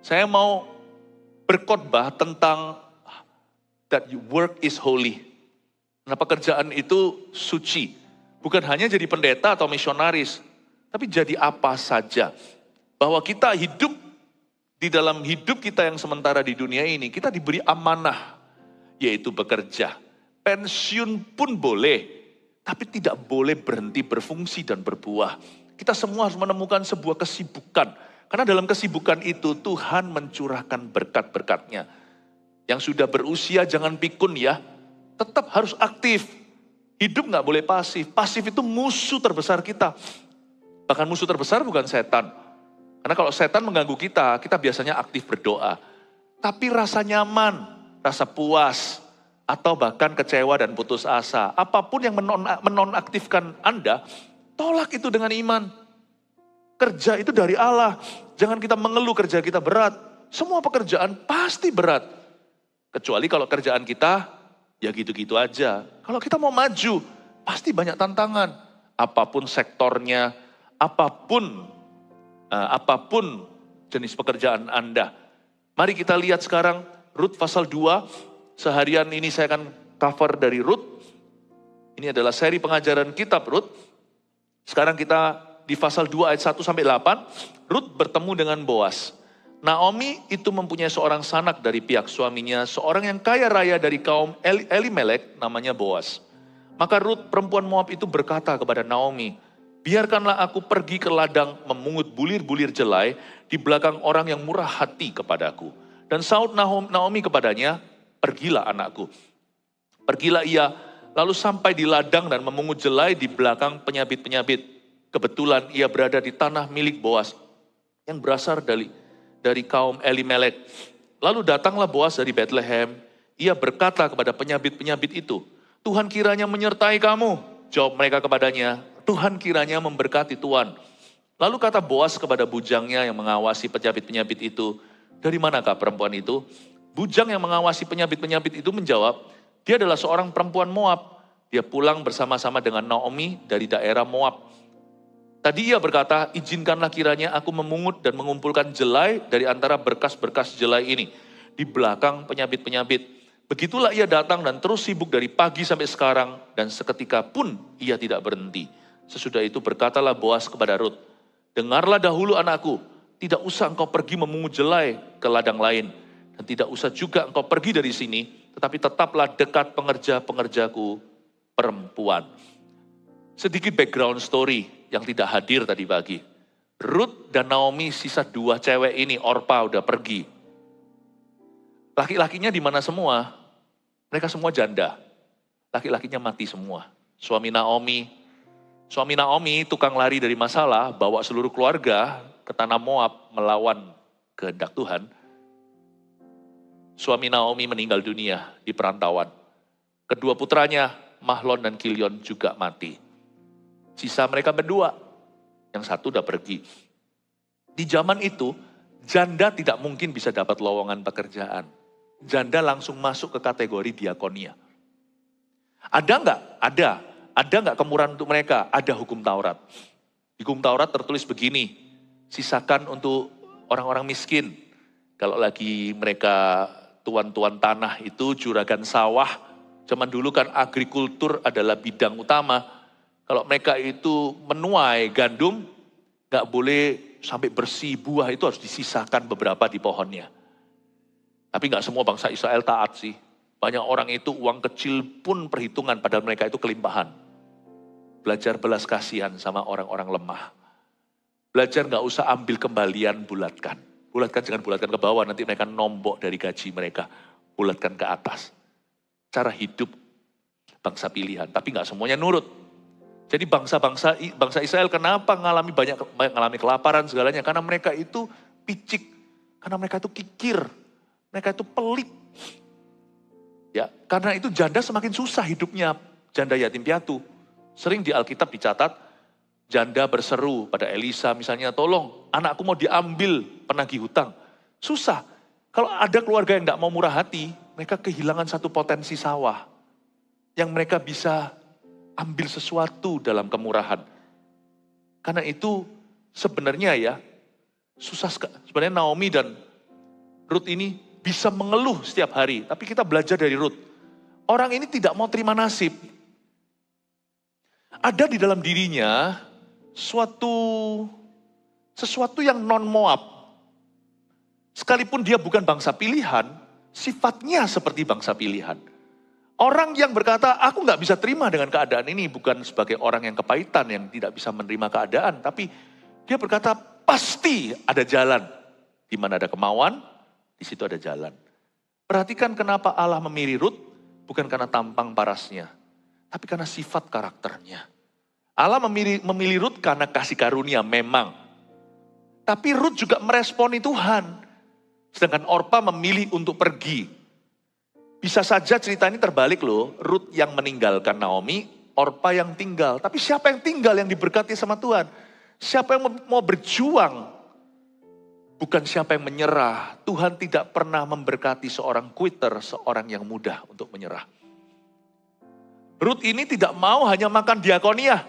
Saya mau berkhotbah tentang that work is holy. Nah, pekerjaan itu suci. Bukan hanya jadi pendeta atau misionaris, tapi jadi apa saja. Bahwa kita hidup di dalam hidup kita yang sementara di dunia ini, kita diberi amanah, yaitu bekerja. Pensiun pun boleh, tapi tidak boleh berhenti berfungsi dan berbuah. Kita semua harus menemukan sebuah kesibukan. Karena dalam kesibukan itu Tuhan mencurahkan berkat-berkatnya. Yang sudah berusia jangan pikun ya, tetap harus aktif. Hidup gak boleh pasif. Pasif itu musuh terbesar kita. Bahkan musuh terbesar bukan setan. Karena kalau setan mengganggu kita, kita biasanya aktif berdoa. Tapi rasa nyaman, rasa puas, atau bahkan kecewa dan putus asa. Apapun yang menonaktifkan Anda, tolak itu dengan iman. Kerja itu dari Allah. Jangan kita mengeluh kerja kita berat. Semua pekerjaan pasti berat. Kecuali kalau kerjaan kita, ya gitu-gitu aja. Kalau kita mau maju, pasti banyak tantangan. Apapun sektornya, apapun jenis pekerjaan Anda. Mari kita lihat sekarang Rut pasal 2. Seharian ini saya akan cover dari Rut. Ini adalah seri pengajaran kitab Rut. Sekarang kita di pasal 2 ayat 1 sampai 8. Rut bertemu dengan Boas. Naomi itu mempunyai seorang sanak dari pihak suaminya, seorang yang kaya raya dari kaum Elimelek, namanya Boas. Maka Rut perempuan Moab itu berkata kepada Naomi, biarkanlah aku pergi ke ladang memungut bulir-bulir jelai di belakang orang yang murah hati kepadaku. Dan saud Naomi kepadanya, pergilah anakku. Pergilah ia, lalu sampai di ladang dan memungut jelai di belakang penyabit-penyabit. Kebetulan ia berada di tanah milik Boas yang berasal dari kaum Elimelek. Lalu datanglah Boas dari Bethlehem. Ia berkata kepada penyabit-penyabit itu, Tuhan kiranya menyertai kamu. Jawab mereka kepadanya, Tuhan kiranya memberkati Tuhan. Lalu kata Boas kepada bujangnya yang mengawasi penyabit-penyabit itu, dari manakah perempuan itu? Bujang yang mengawasi penyabit-penyabit itu menjawab, dia adalah seorang perempuan Moab. Dia pulang bersama-sama dengan Naomi dari daerah Moab. Tadi ia berkata, izinkanlah kiranya aku memungut dan mengumpulkan jelai dari antara berkas-berkas jelai ini di belakang penyabit-penyabit. Begitulah ia datang dan terus sibuk dari pagi sampai sekarang dan seketika pun ia tidak berhenti. Sesudah itu berkatalah Boas kepada Rut, dengarlah dahulu anakku, tidak usah engkau pergi memungut jelai ke ladang lain dan tidak usah juga engkau pergi dari sini, tetapi tetaplah dekat pengerja-pengerjaku perempuan. Sedikit background story yang tidak hadir tadi pagi. Rut dan Naomi sisa dua cewek ini, Orpa udah pergi. Laki-lakinya di mana semua? Mereka semua janda. Laki-lakinya mati semua. Suami Naomi tukang lari dari masalah, bawa seluruh keluarga ke tanah Moab melawan kehendak Tuhan. Suami Naomi meninggal dunia di perantauan. Kedua putranya, Mahlon dan Kilion juga mati. Sisa mereka berdua, yang satu udah pergi. Di zaman itu, janda tidak mungkin bisa dapat lowongan pekerjaan. Janda langsung masuk ke kategori diakonia. Ada nggak? Ada. Ada nggak kemurahan untuk mereka? Ada hukum Taurat. Di hukum Taurat tertulis begini, sisakan untuk orang-orang miskin. Kalau lagi mereka tuan-tuan tanah itu, juragan sawah, zaman dulu kan agrikultur adalah bidang utama. Kalau mereka itu menuai gandum, nggak boleh sampai bersih, buah itu harus disisakan beberapa di pohonnya. Tapi nggak semua bangsa Israel taat sih. Banyak orang itu uang kecil pun perhitungan, padahal mereka itu kelimpahan. Belajar belas kasihan sama orang-orang lemah. Belajar nggak usah ambil kembalian, bulatkan. Bulatkan, jangan bulatkan ke bawah, nanti mereka nombok dari gaji mereka. Bulatkan ke atas. Cara hidup bangsa pilihan, tapi nggak semuanya nurut. Jadi bangsa Israel kenapa mengalami kelaparan segalanya? Karena mereka itu picik, karena mereka itu kikir, mereka itu pelit. Ya, karena itu janda semakin susah hidupnya, janda yatim piatu. Sering di Alkitab dicatat, janda berseru pada Elisa misalnya, tolong anakku mau diambil penagih hutang. Susah. Kalau ada keluarga yang tidak mau murah hati, mereka kehilangan satu potensi sawah. Yang mereka bisa ambil sesuatu dalam kemurahan. Karena itu sebenarnya ya, susah sebenarnya Naomi dan Ruth ini bisa mengeluh setiap hari, tapi kita belajar dari Ruth. Orang ini tidak mau terima nasib. Ada di dalam dirinya sesuatu yang non-Moab. Sekalipun dia bukan bangsa pilihan, sifatnya seperti bangsa pilihan. Orang yang berkata, aku nggak bisa terima dengan keadaan ini, bukan sebagai orang yang kepahitan, yang tidak bisa menerima keadaan. Tapi dia berkata, pasti ada jalan. Di mana ada kemauan, di situ ada jalan. Perhatikan kenapa Allah memilih Ruth, bukan karena tampang parasnya, tapi karena sifat karakternya. Allah memilih Ruth karena kasih karunia memang. Tapi Ruth juga meresponi Tuhan. Sedangkan Orpa memilih untuk pergi. Bisa saja cerita ini terbalik loh. Ruth yang meninggalkan Naomi, Orpa yang tinggal. Tapi siapa yang tinggal yang diberkati sama Tuhan? Siapa yang mau berjuang? Bukan siapa yang menyerah. Tuhan tidak pernah memberkati seorang quitter, seorang yang mudah untuk menyerah. Ruth ini tidak mau hanya makan diakonia.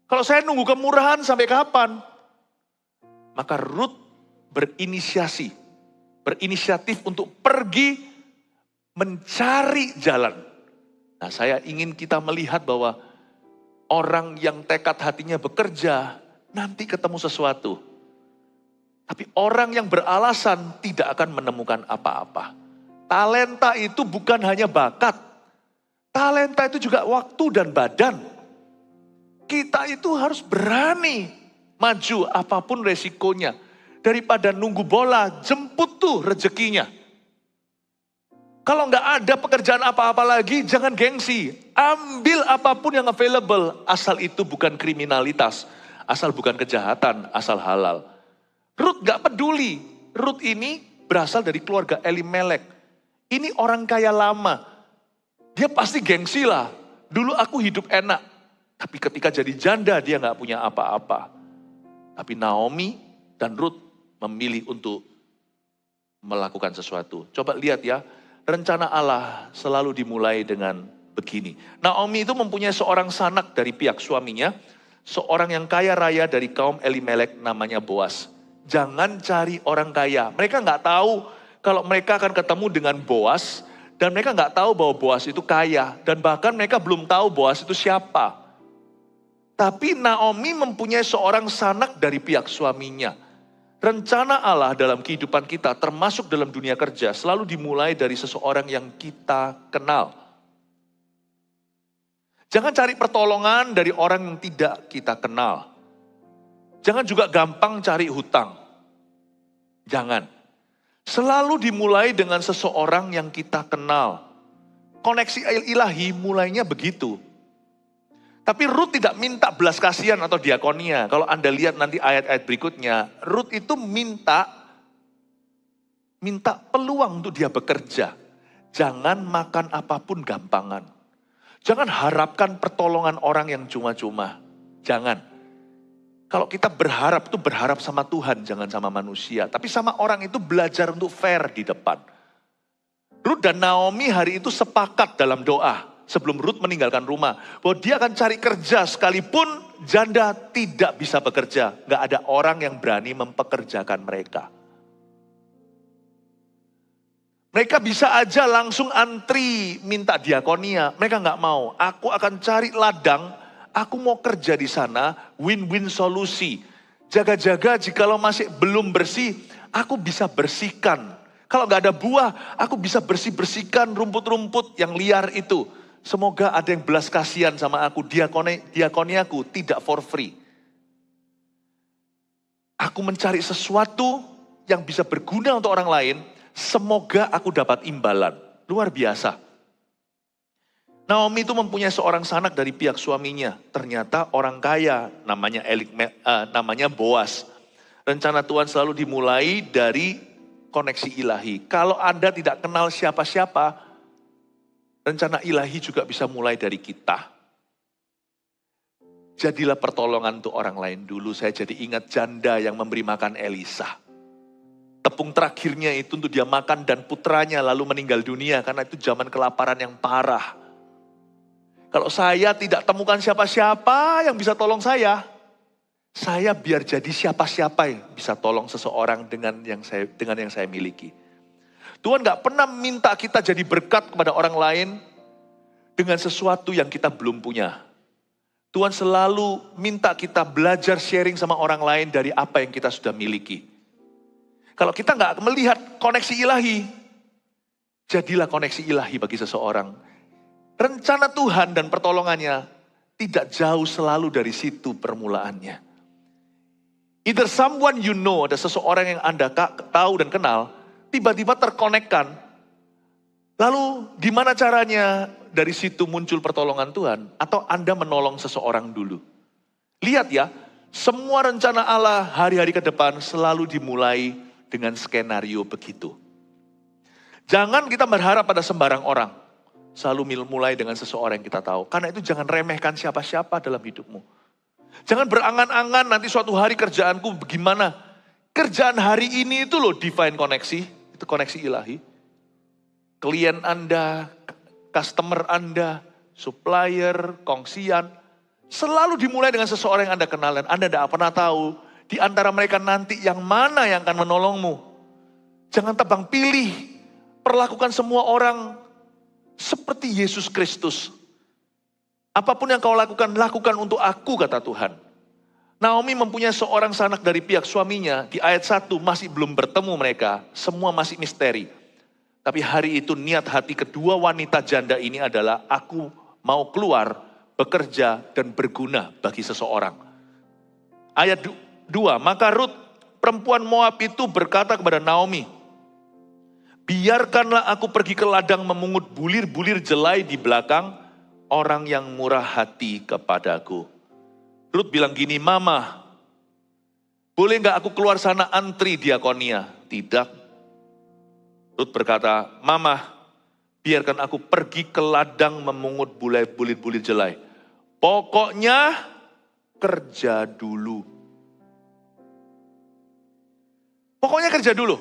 Kalau saya nunggu kemurahan sampai kapan? Maka Ruth berinisiatif untuk pergi mencari jalan. Nah, saya ingin kita melihat bahwa orang yang tekad hatinya bekerja, nanti ketemu sesuatu. Tapi orang yang beralasan tidak akan menemukan apa-apa. Talenta itu bukan hanya bakat. Talenta itu juga waktu dan badan. Kita itu harus berani maju apapun resikonya. Daripada nunggu bola, jemput tuh rezekinya. Kalau nggak ada pekerjaan apa-apa lagi, jangan gengsi. Ambil apapun yang available, asal itu bukan kriminalitas, asal bukan kejahatan, asal halal. Ruth nggak peduli. Ruth ini berasal dari keluarga Elimelek. Ini orang kaya lama. Dia pasti gengsi lah. Dulu aku hidup enak. Tapi ketika jadi janda, dia nggak punya apa-apa. Tapi Naomi dan Ruth memilih untuk melakukan sesuatu. Coba lihat ya, rencana Allah selalu dimulai dengan begini. Naomi itu mempunyai seorang sanak dari pihak suaminya, seorang yang kaya raya dari kaum Elimelek namanya Boas. Jangan cari orang kaya. Mereka nggak tahu kalau mereka akan ketemu dengan Boas, dan mereka nggak tahu bahwa Boas itu kaya, dan bahkan mereka belum tahu Boas itu siapa. Tapi Naomi mempunyai seorang sanak dari pihak suaminya. Rencana Allah dalam kehidupan kita, termasuk dalam dunia kerja, selalu dimulai dari seseorang yang kita kenal. Jangan cari pertolongan dari orang yang tidak kita kenal. Jangan juga gampang cari hutang. Jangan. Selalu dimulai dengan seseorang yang kita kenal. Koneksi ilahi mulainya begitu. Tapi Ruth tidak minta belas kasihan atau diakonia. Kalau Anda lihat nanti ayat-ayat berikutnya, Ruth itu minta peluang untuk dia bekerja. Jangan makan apapun gampangan. Jangan harapkan pertolongan orang yang cuma-cuma. Jangan. Kalau kita berharap itu berharap sama Tuhan, jangan sama manusia. Tapi sama orang itu belajar untuk fair di depan. Ruth dan Naomi hari itu sepakat dalam doa. Sebelum Ruth meninggalkan rumah, bahwa dia akan cari kerja sekalipun janda tidak bisa bekerja. Gak ada orang yang berani mempekerjakan mereka. Mereka bisa aja langsung antri minta diakonia. Mereka gak mau. Aku akan cari ladang, aku mau kerja di sana, win-win solusi. Jaga-jaga jikalau masih belum bersih, aku bisa bersihkan. Kalau gak ada buah, aku bisa bersih-bersihkan rumput-rumput yang liar itu. Semoga ada yang belas kasihan sama aku, diakoniaku tidak for free. Aku mencari sesuatu yang bisa berguna untuk orang lain, semoga aku dapat imbalan. Luar biasa. Naomi itu mempunyai seorang sanak dari pihak suaminya. Ternyata orang kaya, namanya Boas. Rencana Tuhan selalu dimulai dari koneksi ilahi. Kalau Anda tidak kenal siapa-siapa, rencana ilahi juga bisa mulai dari kita. Jadilah pertolongan untuk orang lain dulu. Saya jadi ingat janda yang memberi makan Elisa. Tepung terakhirnya itu untuk dia makan dan putranya lalu meninggal dunia. Karena itu zaman kelaparan yang parah. Kalau saya tidak temukan siapa-siapa yang bisa tolong saya, Saya biar jadi siapa-siapa yang bisa tolong seseorang dengan yang saya miliki. Tuhan gak pernah minta kita jadi berkat kepada orang lain dengan sesuatu yang kita belum punya. Tuhan selalu minta kita belajar sharing sama orang lain dari apa yang kita sudah miliki. Kalau kita gak melihat koneksi ilahi, jadilah koneksi ilahi bagi seseorang. Rencana Tuhan dan pertolongannya tidak jauh selalu dari situ permulaannya. Either someone you know, ada seseorang yang Anda tahu dan kenal, tiba-tiba terkonekkan. Lalu gimana caranya dari situ muncul pertolongan Tuhan? Atau Anda menolong seseorang dulu? Lihat ya, semua rencana Allah hari-hari ke depan selalu dimulai dengan skenario begitu. Jangan kita berharap pada sembarang orang. Selalu mulai dengan seseorang yang kita tahu. Karena itu jangan remehkan siapa-siapa dalam hidupmu. Jangan berangan-angan nanti suatu hari kerjaanku bagaimana. Kerjaan hari ini itu loh divine koneksi. Itu koneksi ilahi. Klien Anda, customer Anda, supplier, kongsian. Selalu dimulai dengan seseorang yang Anda kenal dan Anda tidak pernah tahu. Di antara mereka nanti yang mana yang akan menolongmu. Jangan tebang pilih. Perlakukan semua orang seperti Yesus Kristus. Apapun yang kau lakukan untuk aku, kata Tuhan. Naomi mempunyai seorang sanak dari pihak suaminya. Di ayat 1 masih belum bertemu mereka. Semua masih misteri. Tapi hari itu niat hati kedua wanita janda ini adalah aku mau keluar, bekerja dan berguna bagi seseorang. Ayat 2, maka Rut perempuan Moab itu berkata kepada Naomi, biarkanlah aku pergi ke ladang memungut bulir-bulir jelai di belakang orang yang murah hati kepadaku. Rut bilang gini, Mama, boleh gak aku keluar sana antri diakonia? Tidak. Rut berkata, Mama, biarkan aku pergi ke ladang memungut bulir-bulir jelai. Pokoknya kerja dulu. Pokoknya kerja dulu.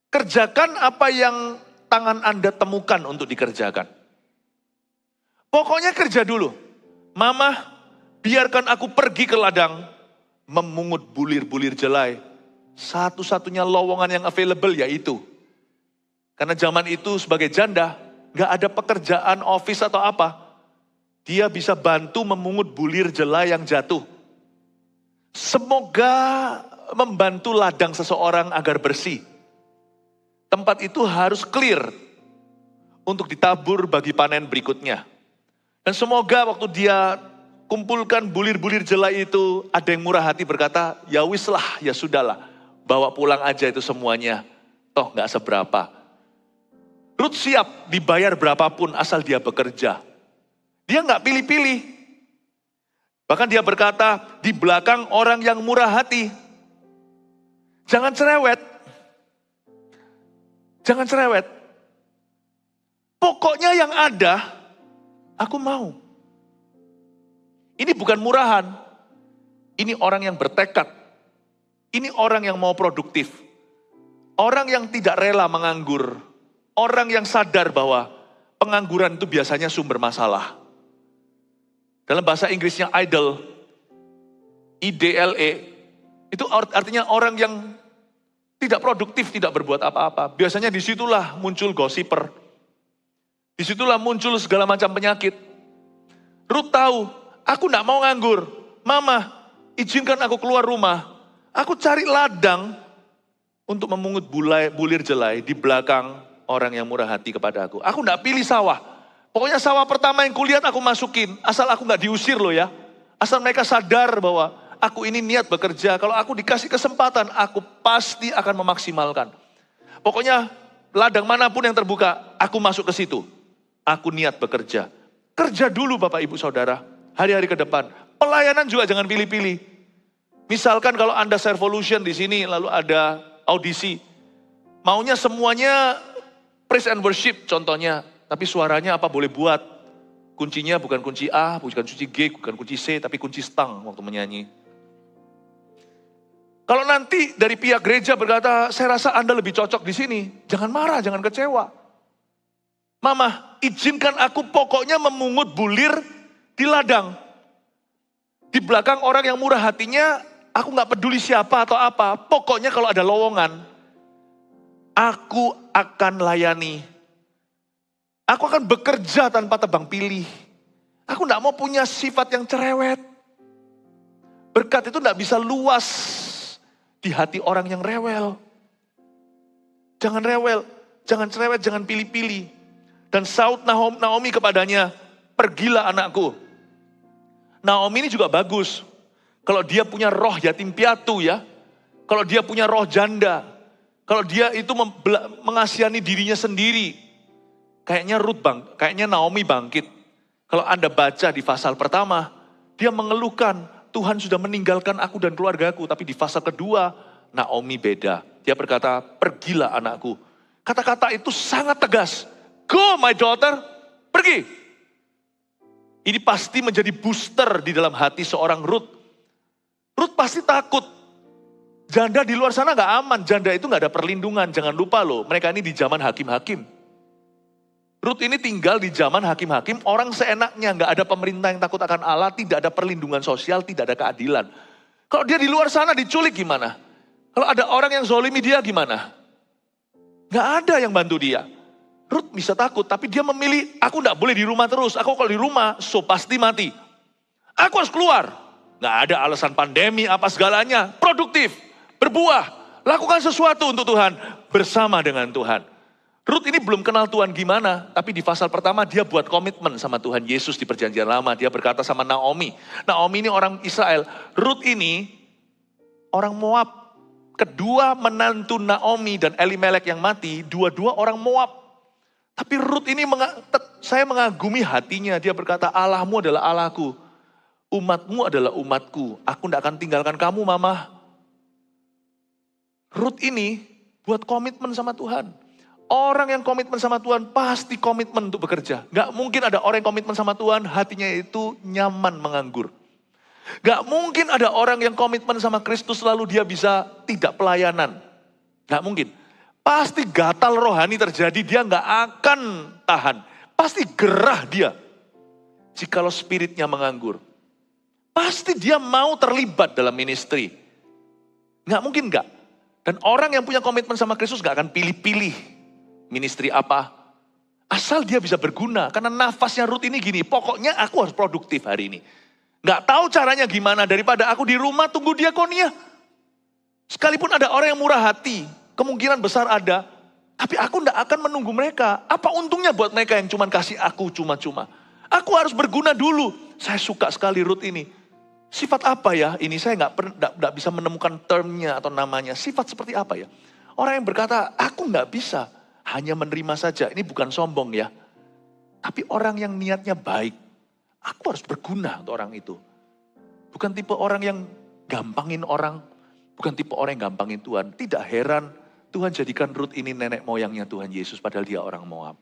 Kerjakan apa yang tangan Anda temukan untuk dikerjakan. Pokoknya kerja dulu. Mama, biarkan aku pergi ke ladang, memungut bulir-bulir jelai. Satu-satunya lowongan yang available yaitu. Karena zaman itu sebagai janda, gak ada pekerjaan office atau apa. Dia bisa bantu memungut bulir jelai yang jatuh. Semoga membantu ladang seseorang agar bersih. Tempat itu harus clear untuk ditabur bagi panen berikutnya. Dan semoga waktu dia kumpulkan bulir-bulir jelai itu, ada yang murah hati berkata, ya wis lah, ya sudahlah, bawa pulang aja itu semuanya. Toh gak seberapa. Rut siap dibayar berapapun asal dia bekerja. Dia gak pilih-pilih. Bahkan dia berkata, di belakang orang yang murah hati. Jangan cerewet. Jangan cerewet. Pokoknya yang ada, aku mau. Ini bukan murahan. Ini orang yang bertekad. Ini orang yang mau produktif. Orang yang tidak rela menganggur. Orang yang sadar bahwa pengangguran itu biasanya sumber masalah. Dalam bahasa Inggrisnya idle, IDLE, itu artinya orang yang tidak produktif, tidak berbuat apa-apa. Biasanya disitulah muncul gosiper. Disitulah muncul segala macam penyakit. Rut tahu, aku gak mau nganggur. Mama, izinkan aku keluar rumah. Aku cari ladang untuk memungut bulir jelai di belakang orang yang murah hati kepada aku. Aku gak pilih sawah. Pokoknya sawah pertama yang kulihat aku masukin. Asal aku gak diusir loh ya. Asal mereka sadar bahwa aku ini niat bekerja, kalau aku dikasih kesempatan, aku pasti akan memaksimalkan. Pokoknya ladang manapun yang terbuka, aku masuk ke situ. Aku niat bekerja. Kerja dulu Bapak Ibu Saudara, hari-hari ke depan. Pelayanan juga jangan pilih-pilih. Misalkan kalau Anda Servolution di sini, lalu ada audisi. Maunya semuanya praise and worship contohnya, tapi suaranya apa boleh buat. Kuncinya bukan kunci A, bukan kunci G, bukan kunci C, tapi kunci stang waktu menyanyi. Kalau nanti dari pihak gereja berkata, saya rasa Anda lebih cocok di sini. Jangan marah, jangan kecewa. Mama, izinkan aku pokoknya memungut bulir di ladang. Di belakang orang yang murah hatinya, aku gak peduli siapa atau apa. Pokoknya kalau ada lowongan, aku akan layani. Aku akan bekerja tanpa tebang pilih. Aku gak mau punya sifat yang cerewet. Berkat itu gak bisa luas di hati orang yang rewel. Jangan rewel, jangan cerewet, jangan pilih-pilih. Dan saud Naomi kepadanya, pergilah anakku. Naomi ini juga bagus. Kalau dia punya roh yatim piatu ya. Kalau dia punya roh janda. Kalau dia itu mengasihani dirinya sendiri. Kayaknya Naomi bangkit. Kalau Anda baca di pasal pertama, dia mengeluhkan, Tuhan sudah meninggalkan aku dan keluargaku. Tapi di pasal kedua, Naomi beda. Dia berkata, pergilah anakku. Kata-kata itu sangat tegas. Go my daughter, pergi. Ini pasti menjadi booster di dalam hati seorang Ruth. Ruth pasti takut. Janda di luar sana gak aman. Janda itu gak ada perlindungan. Jangan lupa loh, mereka ini di zaman hakim-hakim. Ruth ini tinggal di zaman hakim-hakim, orang seenaknya, gak ada pemerintah yang takut akan Allah, tidak ada perlindungan sosial, tidak ada keadilan. Kalau dia di luar sana diculik gimana? Kalau ada orang yang zolimi dia gimana? Gak ada yang bantu dia. Ruth bisa takut, tapi dia memilih, aku gak boleh di rumah terus, aku kalau di rumah, pasti mati. Aku harus keluar. Gak ada alasan pandemi, apa segalanya, produktif, berbuah, lakukan sesuatu untuk Tuhan, bersama dengan Tuhan. Ruth ini belum kenal Tuhan gimana, tapi di pasal pertama dia buat komitmen sama Tuhan Yesus di perjanjian lama. Dia berkata sama Naomi. Naomi ini orang Israel. Ruth ini orang Moab. Kedua menantu Naomi dan Elimelek yang mati, dua-dua orang Moab. Tapi Ruth ini saya mengagumi hatinya. Dia berkata, Allahmu adalah Allahku. Umatmu adalah umatku. Aku tidak akan tinggalkan kamu, Mama. Ruth ini buat komitmen sama Tuhan. Orang yang komitmen sama Tuhan pasti komitmen untuk bekerja. Gak mungkin ada orang yang komitmen sama Tuhan, hatinya itu nyaman menganggur. Gak mungkin ada orang yang komitmen sama Kristus lalu dia bisa tidak pelayanan. Gak mungkin. Pasti gatal rohani terjadi, dia gak akan tahan. Pasti gerah dia. Jikalau spiritnya menganggur. Pasti dia mau terlibat dalam ministry. Gak mungkin gak. Dan orang yang punya komitmen sama Kristus gak akan pilih-pilih. Ministry apa? Asal dia bisa berguna. Karena nafasnya Ruth ini gini, pokoknya aku harus produktif hari ini. Gak tahu caranya gimana daripada aku di rumah tunggu diakonia. Sekalipun ada orang yang murah hati, kemungkinan besar ada. Tapi aku gak akan menunggu mereka. Apa untungnya buat mereka yang cuma kasih aku cuma-cuma. Aku harus berguna dulu. Saya suka sekali Ruth ini. Sifat apa ya? Ini saya gak bisa menemukan termnya atau namanya. Sifat seperti apa ya? Orang yang berkata, aku gak bisa. Hanya menerima saja, ini bukan sombong ya. Tapi orang yang niatnya baik, aku harus berguna untuk orang itu. Bukan tipe orang yang gampangin orang, bukan tipe orang yang gampangin Tuhan. Tidak heran Tuhan jadikan Ruth ini nenek moyangnya Tuhan Yesus, padahal dia orang Moab.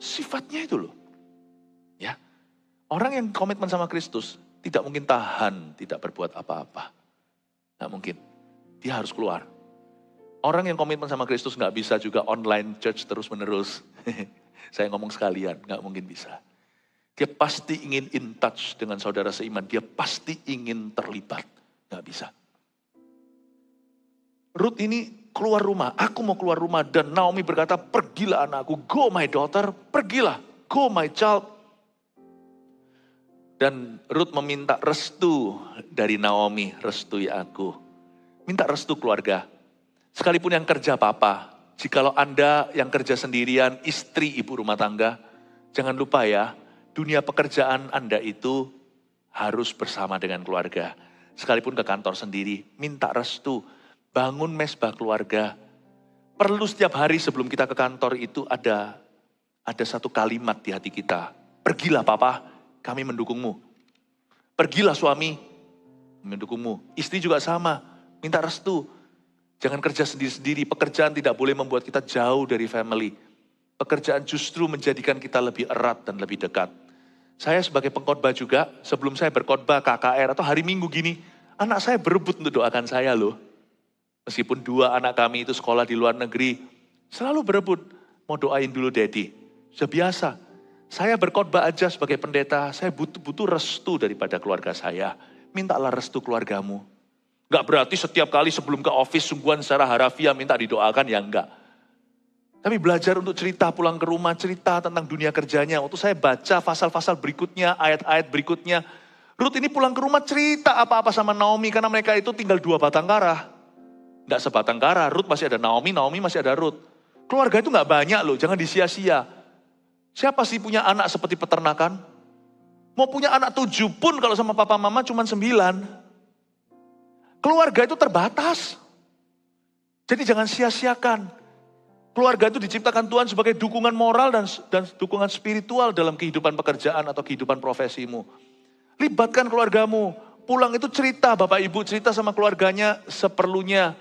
Sifatnya itu loh. Ya, orang yang komitmen sama Kristus tidak mungkin tahan, tidak berbuat apa-apa. Nggak mungkin, dia harus keluar. Orang yang komitmen sama Kristus gak bisa juga online church terus menerus. Saya ngomong sekalian, gak mungkin bisa. Dia pasti ingin in touch dengan saudara seiman. Dia pasti ingin terlibat. Gak bisa. Ruth ini keluar rumah. Aku mau keluar rumah. Dan Naomi berkata, pergilah anakku. Go my daughter, pergilah. Go my child. Dan Ruth meminta restu dari Naomi. Restui aku. Minta restu keluarga. Sekalipun yang kerja papa, jikalau Anda yang kerja sendirian, istri ibu rumah tangga, jangan lupa ya, dunia pekerjaan Anda itu harus bersama dengan keluarga. Sekalipun ke kantor sendiri, minta restu, bangun mesbah keluarga. Perlu setiap hari sebelum kita ke kantor itu ada satu kalimat di hati kita. Pergilah papa, kami mendukungmu. Pergilah suami, mendukungmu. Istri juga sama, minta restu. Jangan kerja sendiri-sendiri, pekerjaan tidak boleh membuat kita jauh dari family. Pekerjaan justru menjadikan kita lebih erat dan lebih dekat. Saya sebagai pengkhotbah juga, sebelum saya berkhotbah KKR atau hari Minggu gini, anak saya berebut untuk doakan saya loh. Meskipun dua anak kami itu sekolah di luar negeri, selalu berebut, mau doain dulu daddy. Sudah biasa. Saya berkhotbah aja sebagai pendeta, saya butuh restu daripada keluarga saya. Mintalah restu keluargamu. Enggak berarti setiap kali sebelum ke office sungguhan secara harafiah minta didoakan, ya enggak. Tapi belajar untuk cerita pulang ke rumah, cerita tentang dunia kerjanya. Waktu saya baca pasal-pasal berikutnya, ayat-ayat berikutnya. Ruth ini pulang ke rumah cerita apa-apa sama Naomi, karena mereka itu tinggal 2 batang kara. Enggak sebatang kara, Ruth masih ada Naomi, Naomi masih ada Ruth. Keluarga itu enggak banyak loh, jangan disia-sia. Siapa sih punya anak seperti peternakan? Mau punya anak 7 pun kalau sama papa mama cuma 9. Keluarga itu terbatas. Jadi jangan sia-siakan. Keluarga itu diciptakan Tuhan sebagai dukungan moral dan dukungan spiritual dalam kehidupan pekerjaan atau kehidupan profesimu. Libatkan keluargamu. Pulang itu cerita, bapak ibu cerita sama keluarganya seperlunya.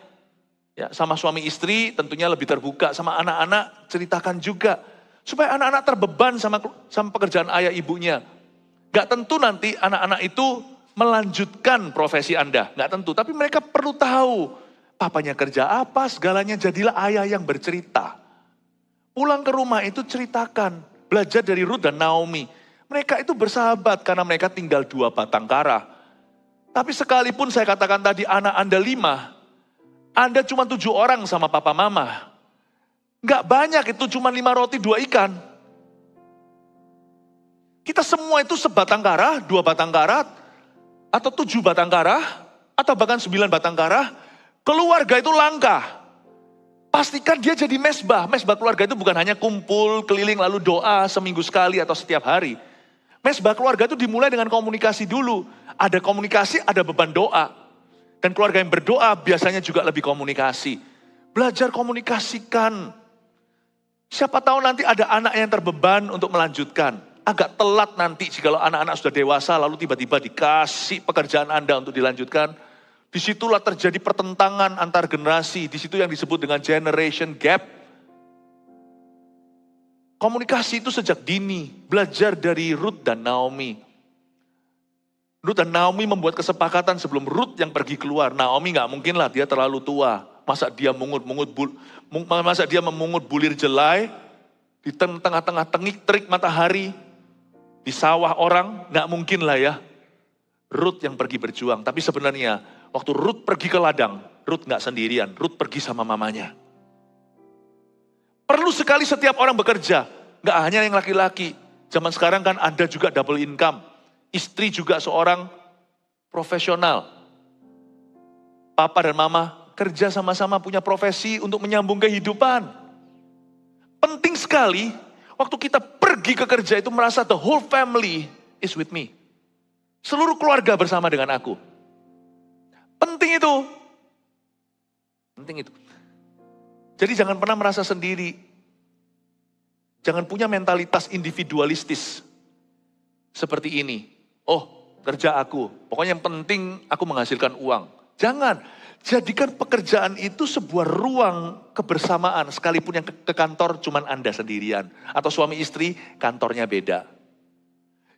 Ya, sama suami istri tentunya lebih terbuka, sama anak-anak ceritakan juga. Supaya anak-anak terbeban sama pekerjaan ayah ibunya. Gak tentu nanti anak-anak itu melanjutkan profesi Anda. Gak tentu, tapi mereka perlu tahu. Papanya kerja apa, segalanya jadilah ayah yang bercerita. Pulang ke rumah itu ceritakan. Belajar dari Ruth dan Naomi. Mereka itu bersahabat karena mereka tinggal 2 batang kara. Tapi sekalipun saya katakan tadi anak Anda 5. Anda cuma 7 orang sama papa mama. Enggak banyak, itu cuma 5 roti 2 ikan. Kita semua itu sebatang kara, 2 batang kara, atau 7 batang kara, atau bahkan 9 batang kara. Keluarga itu langka. Pastikan dia jadi mesbah. Mesbah keluarga itu bukan hanya kumpul, keliling lalu doa seminggu sekali atau setiap hari. Mesbah keluarga itu dimulai dengan komunikasi dulu. Ada komunikasi, ada beban doa. Dan keluarga yang berdoa biasanya juga lebih komunikasi. Belajar komunikasikan. Siapa tahu nanti ada anak yang terbeban untuk melanjutkan. Agak telat nanti jika anak-anak sudah dewasa lalu tiba-tiba dikasih pekerjaan Anda untuk dilanjutkan. Disitulah terjadi pertentangan antar generasi. Disitu yang disebut dengan generation gap. Komunikasi itu sejak dini. Belajar dari Ruth dan Naomi. Ruth dan Naomi membuat kesepakatan sebelum Ruth yang pergi keluar. Naomi gak mungkin lah, dia terlalu tua. Masa dia memungut bulir jelai di tengah-tengah terik matahari di sawah orang, nggak mungkin lah ya. Ruth yang pergi berjuang, tapi sebenarnya waktu Ruth pergi ke ladang, Ruth nggak sendirian, Ruth pergi sama mamanya. Perlu sekali setiap orang bekerja, nggak hanya yang laki-laki. Zaman sekarang kan ada juga double income, istri juga seorang profesional. Papa dan mama kerja sama-sama punya profesi untuk menyambung kehidupan. Penting sekali waktu kita pergi ke kerja itu merasa the whole family is with me. Seluruh keluarga bersama dengan aku. Penting itu. Penting itu. Jadi jangan pernah merasa sendiri. Jangan punya mentalitas individualistis. Seperti ini. Oh, kerja aku. Pokoknya yang penting aku menghasilkan uang. Jangan. Jadikan pekerjaan itu sebuah ruang kebersamaan. Sekalipun yang ke kantor cuman Anda sendirian. Atau suami istri kantornya beda.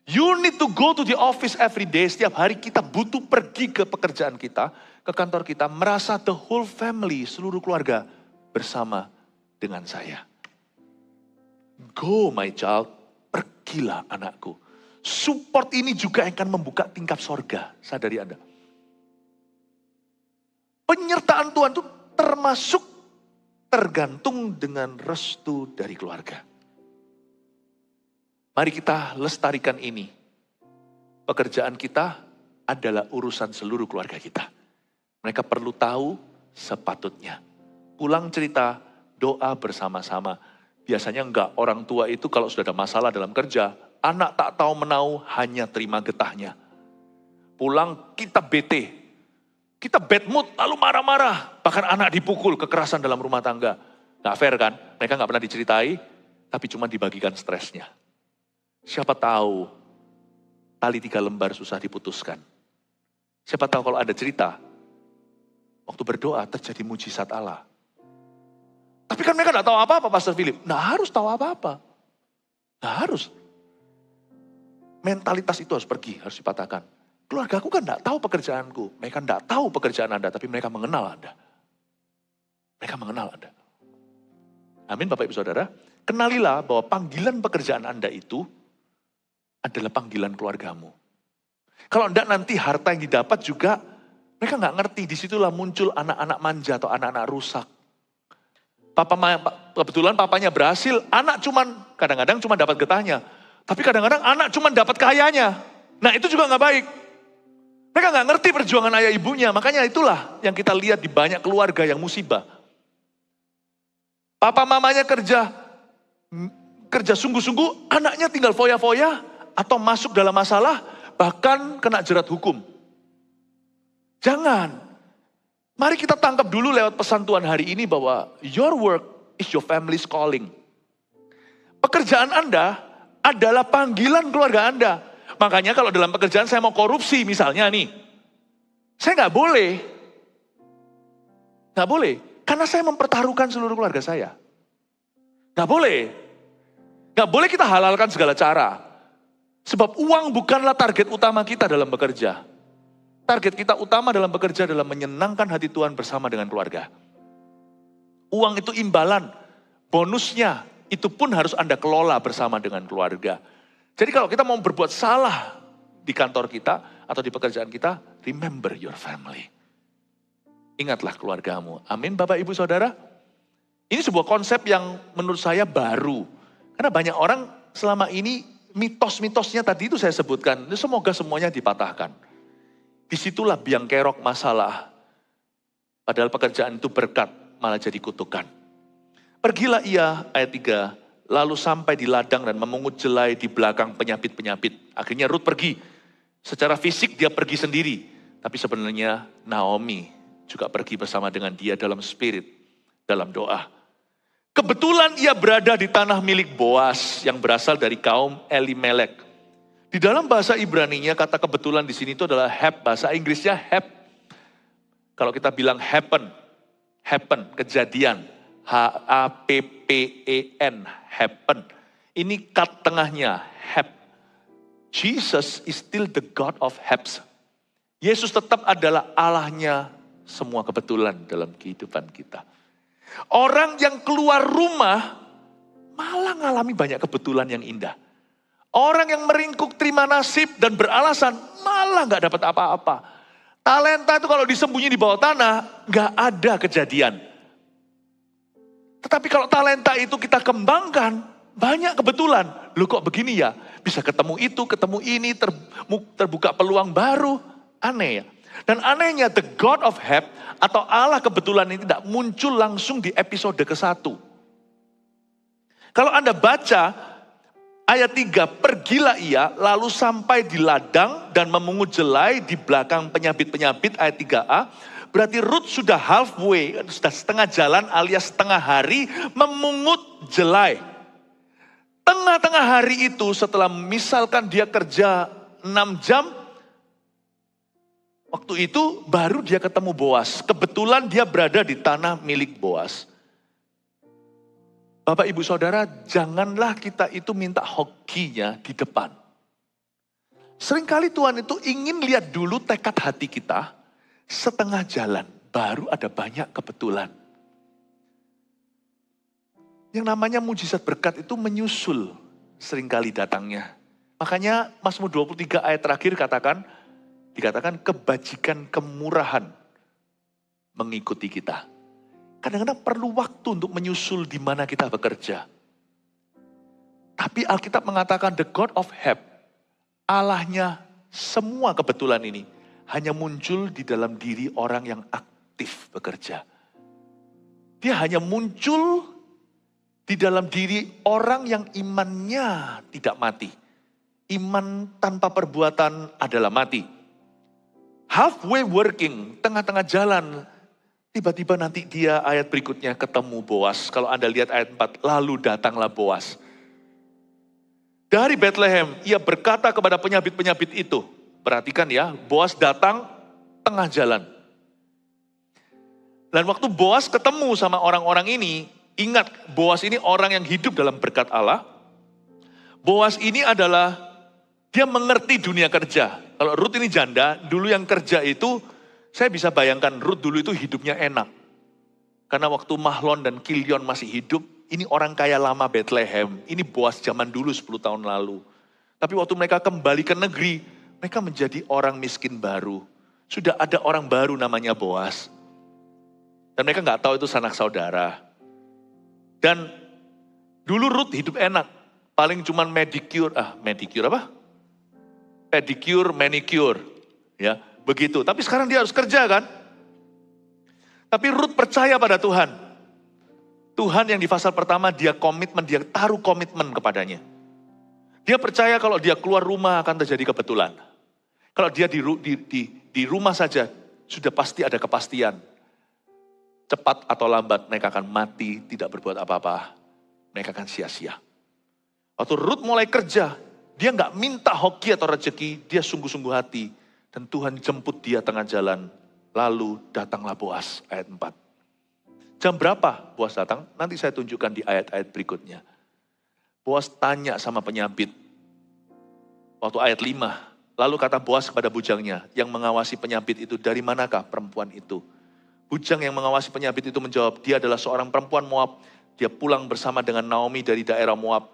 You need to go to the office every day. Setiap hari kita butuh pergi ke pekerjaan kita. Ke kantor kita. Merasa the whole family, seluruh keluarga bersama dengan saya. Go my child. Pergilah anakku. Support ini juga akan membuka tingkap sorga. Sadari Anda. Penyertaan Tuhan itu termasuk tergantung dengan restu dari keluarga. Mari kita lestarikan ini. Pekerjaan kita adalah urusan seluruh keluarga kita. Mereka perlu tahu sepatutnya. Pulang cerita, doa bersama-sama. Biasanya enggak, orang tua itu kalau sudah ada masalah dalam kerja, anak tak tahu menau hanya terima getahnya. Pulang kita bete. Kita bad mood, lalu marah-marah. Bahkan anak dipukul, kekerasan dalam rumah tangga. Gak fair kan? Mereka gak pernah diceritai, tapi cuma dibagikan stresnya. Siapa tahu, tali 3 lembar susah diputuskan. Siapa tahu kalau ada cerita, waktu berdoa terjadi mujizat Allah. Tapi kan mereka gak tahu apa-apa, Pastor Philip. Nah harus tahu apa-apa. Nah harus. Mentalitas itu harus pergi, harus dipatahkan. Keluargaku kan enggak tahu pekerjaanku. Mereka enggak tahu pekerjaan Anda, tapi mereka mengenal Anda. Mereka mengenal Anda. Amin Bapak Ibu Saudara. Kenalilah bahwa panggilan pekerjaan Anda itu adalah panggilan keluargamu. Kalau enggak nanti harta yang didapat juga mereka nggak ngerti. Disitulah muncul anak-anak manja atau anak-anak rusak. Kebetulan papanya berhasil, anak kadang-kadang cuma dapat getahnya. Tapi kadang-kadang anak cuma dapat kayanya. Nah itu juga nggak baik. Mereka nggak ngerti perjuangan ayah ibunya. Makanya itulah yang kita lihat di banyak keluarga yang musibah. Papa mamanya kerja sungguh-sungguh, anaknya tinggal foya-foya atau masuk dalam masalah, bahkan kena jerat hukum. Jangan. Mari kita tangkap dulu lewat pesan Tuhan hari ini bahwa your work is your family's calling. Pekerjaan Anda adalah panggilan keluarga Anda. Makanya kalau dalam pekerjaan saya mau korupsi misalnya nih, saya nggak boleh. Nggak boleh. Karena saya mempertaruhkan seluruh keluarga saya. Nggak boleh. Nggak boleh kita halalkan segala cara. Sebab uang bukanlah target utama kita dalam bekerja. Target kita utama dalam bekerja adalah menyenangkan hati Tuhan bersama dengan keluarga. Uang itu imbalan, bonusnya itu pun harus Anda kelola bersama dengan keluarga. Jadi kalau kita mau berbuat salah di kantor kita atau di pekerjaan kita, remember your family. Ingatlah keluargamu. Amin Bapak Ibu Saudara. Ini sebuah konsep yang menurut saya baru. Karena banyak orang selama ini mitos-mitosnya tadi itu saya sebutkan. Semoga semuanya dipatahkan. Disitulah biang kerok masalah. Padahal pekerjaan itu berkat, malah jadi kutukan. Pergilah ia, ayat 3, lalu sampai di ladang dan memungut jelai di belakang penyapit-penyapit. Akhirnya Rut pergi. Secara fisik dia pergi sendiri. Tapi sebenarnya Naomi juga pergi bersama dengan dia dalam spirit, dalam doa. Kebetulan ia berada di tanah milik Boas yang berasal dari kaum Elimelek. Di dalam bahasa Ibraninya kata kebetulan di sini itu adalah hap, bahasa Inggrisnya hap. Kalau kita bilang happen, kejadian, H-A-P-P-E-N, happen. Ini kat tengahnya, hap. Jesus is still the God of haps. Yesus tetap adalah Allahnya semua kebetulan dalam kehidupan kita. Orang yang keluar rumah malah ngalami banyak kebetulan yang indah. Orang yang meringkuk terima nasib dan beralasan malah gak dapat apa-apa. Talenta itu kalau disembunyi di bawah tanah gak ada kejadian. Tetapi kalau talenta itu kita kembangkan banyak kebetulan. Loh kok begini ya? Bisa ketemu itu, ketemu ini, terbuka peluang baru. Aneh ya. Dan anehnya the God of Hap atau Allah kebetulan ini tidak muncul langsung di episode ke-1. Kalau Anda baca ayat 3, pergilah ia lalu sampai di ladang dan memungut jelai di belakang penyapit-penyapit ayat 3a. Berarti Rut sudah halfway, sudah setengah jalan alias setengah hari memungut jelai. Tengah-tengah hari itu setelah misalkan dia kerja 6 jam, waktu itu baru dia ketemu Boas. Kebetulan dia berada di tanah milik Boas. Bapak Ibu Saudara, janganlah kita itu minta hokinya di depan. Seringkali Tuhan itu ingin lihat dulu tekad hati kita, setengah jalan baru ada banyak kebetulan. Yang namanya mujizat berkat itu menyusul seringkali datangnya. Makanya Mazmur 23 ayat terakhir dikatakan kebajikan kemurahan mengikuti kita. Kadang-kadang perlu waktu untuk menyusul di mana kita bekerja. Tapi Alkitab mengatakan the God of Hap, Allahnya semua kebetulan ini hanya muncul di dalam diri orang yang aktif bekerja. Dia hanya muncul di dalam diri orang yang imannya tidak mati. Iman tanpa perbuatan adalah mati. Halfway working, tengah-tengah jalan, tiba-tiba nanti dia ayat berikutnya ketemu Boas. Kalau Anda lihat ayat 4, lalu datanglah Boas. Dari Bethlehem, ia berkata kepada penyapit-penyapit itu. Perhatikan ya, Boas datang tengah jalan. Dan waktu Boas ketemu sama orang-orang ini, ingat Boas ini orang yang hidup dalam berkat Allah. Boas ini adalah, dia mengerti dunia kerja. Kalau Rut ini janda, dulu yang kerja itu, saya bisa bayangkan Rut dulu itu hidupnya enak. Karena waktu Mahlon dan Kilion masih hidup, ini orang kaya lama Bethlehem. Ini Boas zaman dulu 10 tahun lalu. Tapi waktu mereka kembali ke negeri, mereka menjadi orang miskin baru. Sudah ada orang baru namanya Boas. Dan mereka nggak tahu itu sanak saudara. Dan dulu Ruth hidup enak. Paling cuman pedicure manicure. Ya, begitu. Tapi sekarang dia harus kerja kan? Tapi Ruth percaya pada Tuhan. Tuhan yang di pasal pertama dia taruh komitmen kepadanya. Dia percaya kalau dia keluar rumah akan terjadi kebetulan. Kalau dia di rumah saja sudah pasti ada kepastian. Cepat atau lambat mereka akan mati, tidak berbuat apa-apa. Mereka akan sia-sia. Waktu Ruth mulai kerja, dia nggak minta hoki atau rezeki, dia sungguh-sungguh hati. Dan Tuhan jemput dia tengah jalan. Lalu datanglah Boas, ayat 4. Jam berapa Boas datang? Nanti saya tunjukkan di ayat-ayat berikutnya. Boas tanya sama penyabit. Waktu ayat 5. Lalu kata Boas kepada bujangnya, yang mengawasi penyabit itu, dari manakah perempuan itu? Bujang yang mengawasi penyabit itu menjawab, dia adalah seorang perempuan Moab. Dia pulang bersama dengan Naomi dari daerah Moab.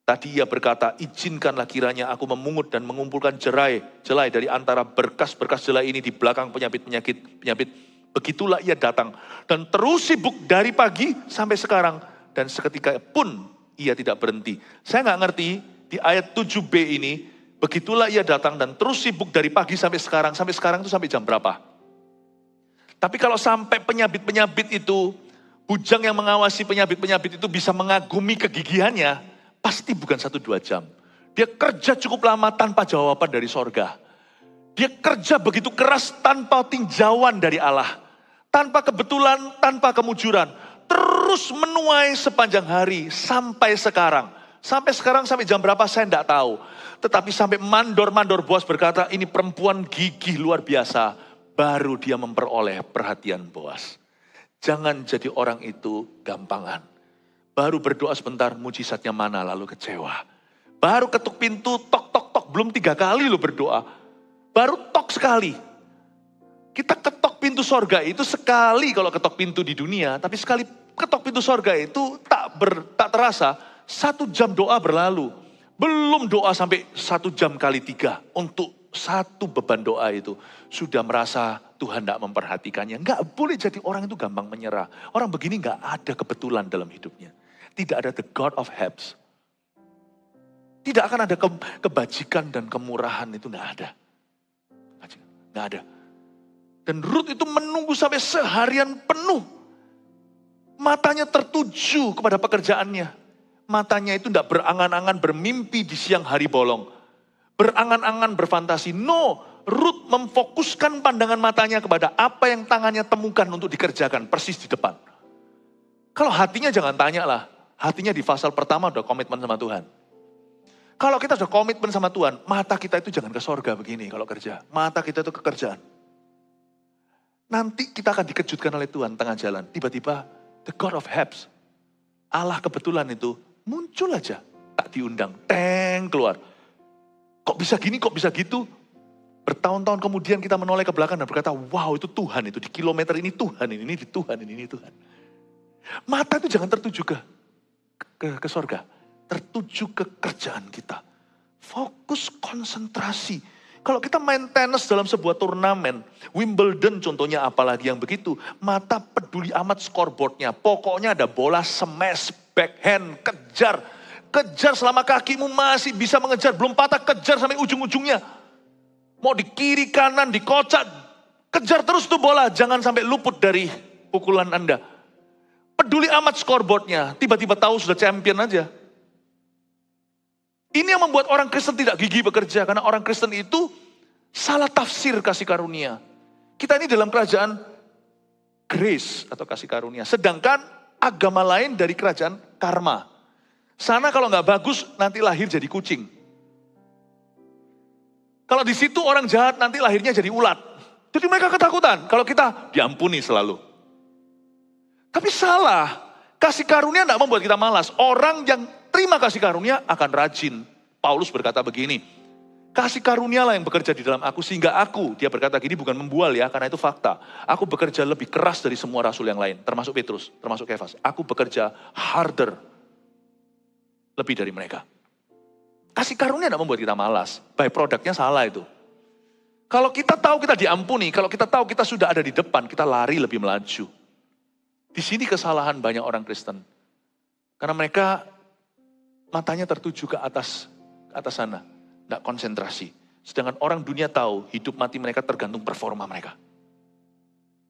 Tadi ia berkata, izinkanlah kiranya aku memungut dan mengumpulkan jelai dari antara berkas-berkas jelai ini di belakang penyabit. Begitulah ia datang dan terus sibuk dari pagi sampai sekarang. Dan seketika pun ia tidak berhenti. Saya nggak ngerti di ayat 7b ini, begitulah ia datang dan terus sibuk dari pagi sampai sekarang. Sampai sekarang itu sampai jam berapa? Tapi kalau sampai penyabit-penyabit itu, bujang yang mengawasi penyabit-penyabit itu bisa mengagumi kegigihannya, pasti bukan 1-2 jam. Dia kerja cukup lama tanpa jawaban dari sorga. Dia kerja begitu keras tanpa tinjauan dari Allah. Tanpa kebetulan, tanpa kemujuran. Terus menuai sepanjang hari sampai sekarang. Sampai sekarang sampai jam berapa saya tidak tahu. Tetapi sampai mandor-mandor Boas berkata, ini perempuan gigih luar biasa. Baru dia memperoleh perhatian Boas. Jangan jadi orang itu gampangan. Baru berdoa sebentar, mujizatnya mana lalu kecewa. Baru ketuk pintu, tok, tok, tok. Belum 3 kali lo berdoa. Baru tok sekali. Kita ketok pintu sorga itu sekali kalau ketok pintu di dunia. Tapi sekali ketok pintu sorga itu tak terasa 1 jam doa berlalu. Belum doa sampai 1 jam kali 3. Untuk 1 beban doa itu. Sudah merasa Tuhan tidak memperhatikannya. Nggak boleh jadi orang itu gampang menyerah. Orang begini nggak ada kebetulan dalam hidupnya. Tidak ada the God of helps. Tidak akan ada kebajikan dan kemurahan, itu nggak ada. Nggak ada. Dan Ruth itu menunggu sampai seharian penuh. Matanya tertuju kepada pekerjaannya. Matanya itu tidak berangan-angan bermimpi di siang hari bolong. Berangan-angan berfantasi. No, Ruth memfokuskan pandangan matanya kepada apa yang tangannya temukan untuk dikerjakan persis di depan. Kalau hatinya jangan tanya lah. Hatinya di pasal pertama udah komitmen sama Tuhan. Kalau kita sudah komitmen sama Tuhan, mata kita itu jangan ke sorga begini kalau kerja. Mata kita itu ke kerjaan. Nanti kita akan dikejutkan oleh Tuhan tengah jalan. Tiba-tiba, the God of helps. Allah kebetulan itu muncul aja. Tak diundang, teng keluar. Kok bisa gini, kok bisa gitu? Bertahun-tahun kemudian kita menoleh ke belakang dan berkata, wow itu Tuhan itu. Di kilometer ini Tuhan, ini di Tuhan, ini Tuhan. Mata itu jangan tertuju ke sorga. Tertuju ke kerjaan kita. Fokus konsentrasi. Kalau kita main tenis dalam sebuah turnamen, Wimbledon contohnya apalagi yang begitu, mata peduli amat scoreboardnya. Pokoknya ada bola smash, backhand, kejar. Kejar selama kakimu masih bisa mengejar, belum patah, kejar sampai ujung-ujungnya. Mau di kiri, kanan, dikocak, kejar terus tuh bola, jangan sampai luput dari pukulan Anda. Peduli amat scoreboardnya, tiba-tiba tahu sudah champion aja. Ini yang membuat orang Kristen tidak gigih bekerja. Karena orang Kristen itu salah tafsir kasih karunia. Kita ini dalam kerajaan grace atau kasih karunia. Sedangkan agama lain dari kerajaan karma. Sana kalau nggak bagus nanti lahir jadi kucing. Kalau di situ orang jahat nanti lahirnya jadi ulat. Jadi mereka ketakutan. Kalau kita diampuni selalu. Tapi salah. Kasih karunia tidak membuat kita malas. Orang yang terima kasih karunia akan rajin. Paulus berkata begini, kasih karunialah yang bekerja di dalam aku sehingga aku, dia berkata gini bukan membual ya, karena itu fakta. Aku bekerja lebih keras dari semua rasul yang lain, termasuk Petrus, termasuk Kefas. Aku bekerja harder, lebih dari mereka. Kasih karunia tidak membuat kita malas. By-productnya salah itu. Kalau kita tahu kita diampuni, kalau kita tahu kita sudah ada di depan, kita lari lebih melaju. Di sini kesalahan banyak orang Kristen. Karena mereka matanya tertuju ke atas sana. Tidak konsentrasi. Sedangkan orang dunia tahu hidup mati mereka tergantung performa mereka.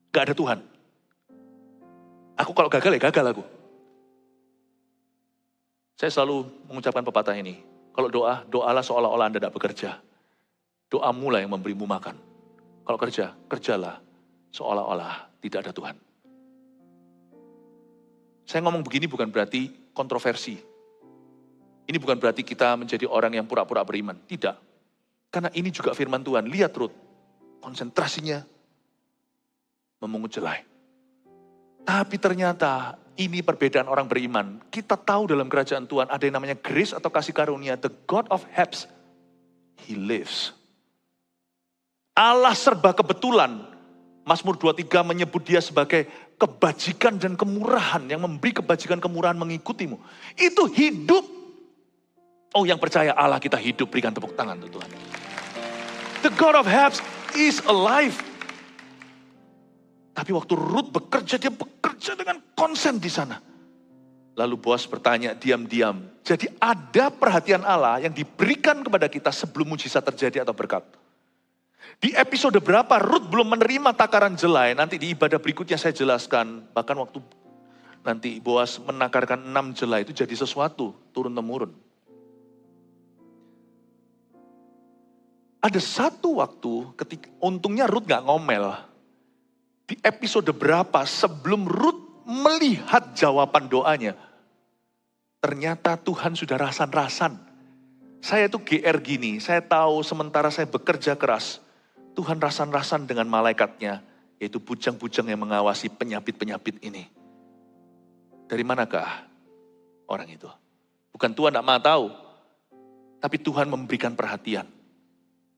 Gak ada Tuhan. Aku kalau gagal ya gagal aku. Saya selalu mengucapkan pepatah ini. Kalau doalah seolah-olah Anda tidak bekerja. Doamu lah yang memberimu makan. Kalau kerja, kerjalah seolah-olah tidak ada Tuhan. Saya ngomong begini bukan berarti kontroversi. Ini bukan berarti kita menjadi orang yang pura-pura beriman. Tidak. Karena ini juga firman Tuhan. Lihat Rut, konsentrasinya memungut jelai. Tapi ternyata ini perbedaan orang beriman. Kita tahu dalam kerajaan Tuhan ada yang namanya grace atau kasih karunia. The God of Hebs, He lives. Allah serba kebetulan. Mazmur 23 menyebut dia sebagai kebajikan dan kemurahan. Yang memberi kebajikan kemurahan mengikutimu. Itu hidup. Oh, yang percaya Allah kita hidup, berikan tepuk tangan untuk Tuhan. The God of Hebs is alive. Tapi waktu Ruth bekerja, dia bekerja dengan konsen di sana. Lalu Boas bertanya diam-diam. Jadi ada perhatian Allah yang diberikan kepada kita sebelum mujizat terjadi atau berkat. Di episode berapa Ruth belum menerima takaran jelai, nanti di ibadah berikutnya saya jelaskan. Bahkan waktu nanti Boas menakarkan 6 jelai itu jadi sesuatu, turun-temurun. Ada satu waktu, ketika untungnya Ruth gak ngomel. Di episode berapa sebelum Ruth melihat jawaban doanya, ternyata Tuhan sudah rasan-rasan. Saya itu GR gini, saya tahu sementara saya bekerja keras, Tuhan rasan-rasan dengan malaikatnya, yaitu bujang-bujang yang mengawasi penyapit-penyapit ini. Dari manakah orang itu? Bukan Tuhan tidak mau tahu, tapi Tuhan memberikan perhatian.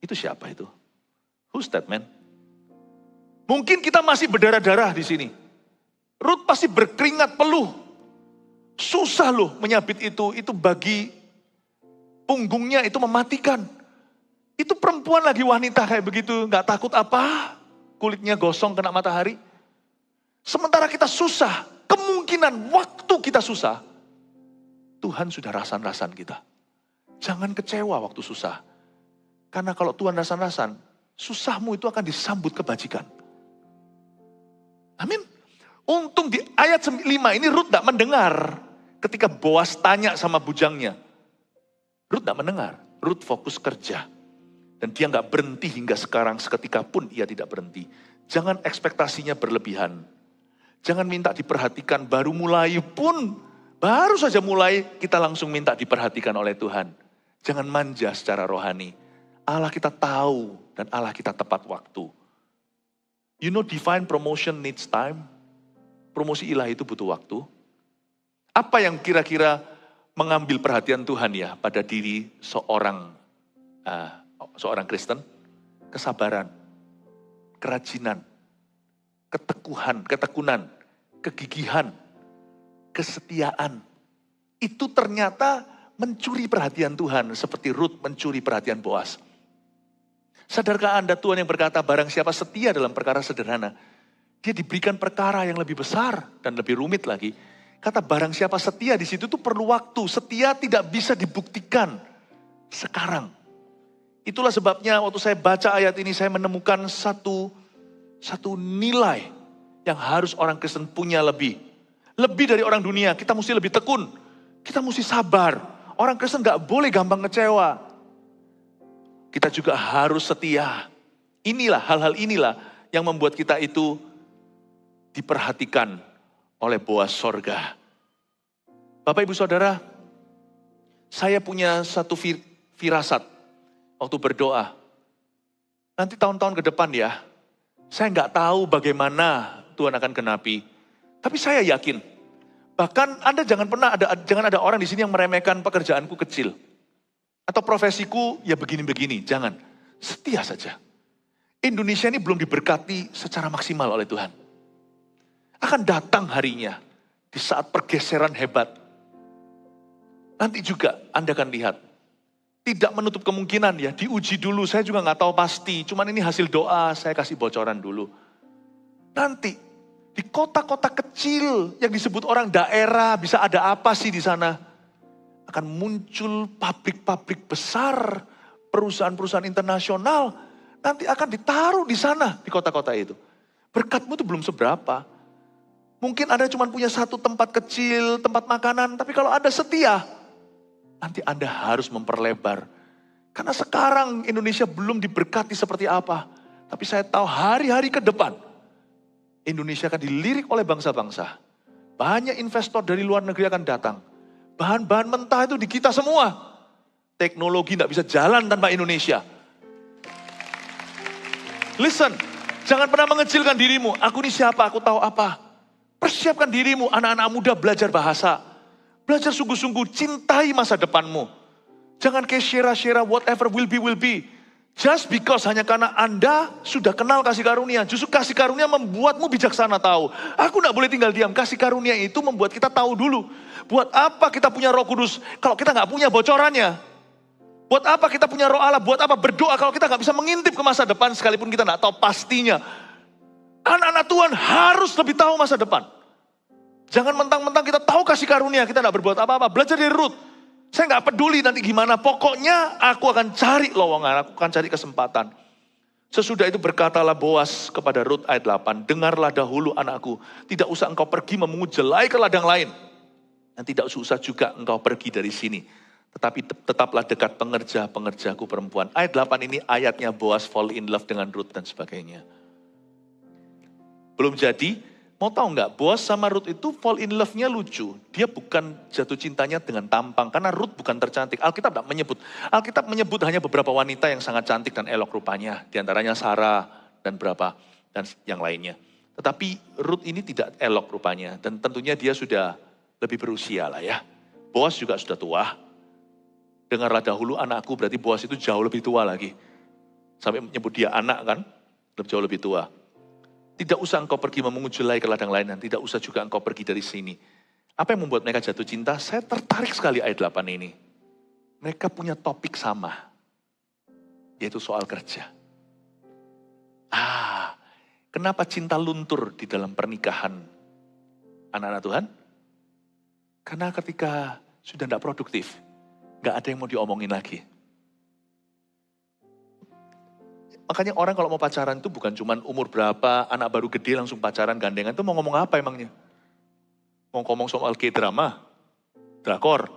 Itu siapa itu? Who's that man? Mungkin kita masih berdarah-darah di sini. Ruth pasti berkeringat peluh. Susah loh menyabit itu bagi punggungnya itu mematikan. Itu perempuan lagi wanita kayak begitu, gak takut apa? Kulitnya gosong kena matahari. Sementara kita susah, kemungkinan waktu kita susah, Tuhan sudah rasan-rasan kita. Jangan kecewa waktu susah. Karena kalau Tuhan rasan-rasan, susahmu itu akan disambut kebajikan. Amin. Untung di ayat 5 ini Ruth tidak mendengar. Ketika Boas tanya sama bujangnya. Ruth tidak mendengar. Ruth fokus kerja. Dan dia nggak berhenti hingga sekarang, seketika pun ia tidak berhenti. Jangan ekspektasinya berlebihan. Jangan minta diperhatikan, baru saja mulai kita langsung minta diperhatikan oleh Tuhan. Jangan manja secara rohani. Allah kita tahu dan Allah kita tepat waktu. You know divine promotion needs time. Promosi ilahi itu butuh waktu. Apa yang kira-kira mengambil perhatian Tuhan ya pada diri seorang Kristen? Kesabaran, kerajinan, ketekunan, kegigihan, kesetiaan. Itu ternyata mencuri perhatian Tuhan seperti Ruth mencuri perhatian Boas. Sadarkah Anda Tuhan yang berkata barang siapa setia dalam perkara sederhana, dia diberikan perkara yang lebih besar dan lebih rumit lagi. Kata barang siapa setia di situ tuh perlu waktu. Setia tidak bisa dibuktikan sekarang. Itulah sebabnya waktu saya baca ayat ini saya menemukan satu nilai yang harus orang Kristen punya lebih. Lebih dari orang dunia, kita mesti lebih tekun. Kita mesti sabar. Orang Kristen gak boleh gampang kecewa. Kita juga harus setia. Hal-hal inilah yang membuat kita itu diperhatikan oleh Boas sorga. Bapak Ibu Saudara, saya punya satu firasat waktu berdoa. Nanti tahun-tahun ke depan ya, saya nggak tahu bagaimana Tuhan akan genapi. Tapi saya yakin, bahkan Anda jangan ada orang di sini yang meremehkan pekerjaanku kecil. Atau profesiku ya begini-begini, jangan. Setia saja. Indonesia ini belum diberkati secara maksimal oleh Tuhan. Akan datang harinya di saat pergeseran hebat. Nanti juga Anda akan lihat Tidak menutup kemungkinan ya, diuji dulu, saya juga nggak tahu pasti. Cuman ini hasil doa, saya kasih bocoran dulu. Nanti di kota-kota kecil yang disebut orang daerah, bisa ada apa sih di sana? Akan muncul pabrik-pabrik besar, perusahaan-perusahaan internasional, nanti akan ditaruh di sana, di kota-kota itu. Berkatmu itu belum seberapa. Mungkin Anda cuma punya satu tempat kecil, tempat makanan, tapi kalau Anda setia, nanti Anda harus memperlebar. Karena sekarang Indonesia belum diberkati seperti apa. Tapi saya tahu hari-hari ke depan, Indonesia akan dilirik oleh bangsa-bangsa. Banyak investor dari luar negeri akan datang. Bahan-bahan mentah itu di kita semua. Teknologi tidak bisa jalan tanpa Indonesia. Listen, jangan pernah mengecilkan dirimu. Aku ini siapa, aku tahu apa. Persiapkan dirimu, anak-anak muda belajar bahasa. Belajar sungguh-sungguh, cintai masa depanmu. Jangan kayak share-share whatever will be. Just because hanya karena Anda sudah kenal kasih karunia. Justru kasih karunia membuatmu bijaksana tahu. Aku gak boleh tinggal diam. Kasih karunia itu membuat kita tahu dulu. Buat apa kita punya Roh Kudus kalau kita gak punya bocorannya? Buat apa kita punya Roh Allah? Buat apa berdoa kalau kita gak bisa mengintip ke masa depan sekalipun kita gak tahu pastinya? Anak-anak Tuhan harus lebih tahu masa depan. Jangan mentang-mentang kita tahu kasih karunia, kita gak berbuat apa-apa. Belajar dari Ruth. Saya gak peduli nanti gimana, pokoknya aku akan cari lowongan, aku akan cari kesempatan. Sesudah itu berkatalah Boas kepada Ruth ayat 8, dengarlah dahulu anakku, tidak usah engkau pergi memungut jelai ke ladang lain. Dan tidak usah juga engkau pergi dari sini. Tetapi tetaplah dekat pengerja-pengerjaku perempuan. Ayat 8 ini ayatnya Boas fall in love dengan Ruth dan sebagainya. Belum jadi. Mau tahu nggak, Boas sama Ruth itu fall in love-nya lucu. Dia bukan jatuh cintanya dengan tampang, karena Ruth bukan tercantik. Alkitab tidak menyebut. Alkitab menyebut hanya beberapa wanita yang sangat cantik dan elok rupanya. Di antaranya Sarah dan yang lainnya. Tetapi Ruth ini tidak elok rupanya. Dan tentunya dia sudah lebih berusia lah ya. Boas juga sudah tua. Dengarlah dahulu anakku, berarti Boas itu jauh lebih tua lagi. Sampai menyebut dia anak kan, jauh lebih tua. Tidak usah engkau pergi memungut jelai ke ladang lain dan tidak usah juga engkau pergi dari sini. Apa yang membuat mereka jatuh cinta? Saya tertarik sekali ayat 8 ini. Mereka punya topik sama, yaitu soal kerja. Kenapa cinta luntur di dalam pernikahan anak-anak Tuhan? Karena ketika sudah tidak produktif, gak ada yang mau diomongin lagi. Makanya orang kalau mau pacaran itu bukan cuma umur berapa, anak baru gede langsung pacaran gandengan, itu mau ngomong apa emangnya? Mau ngomong soal K-drama, drakor.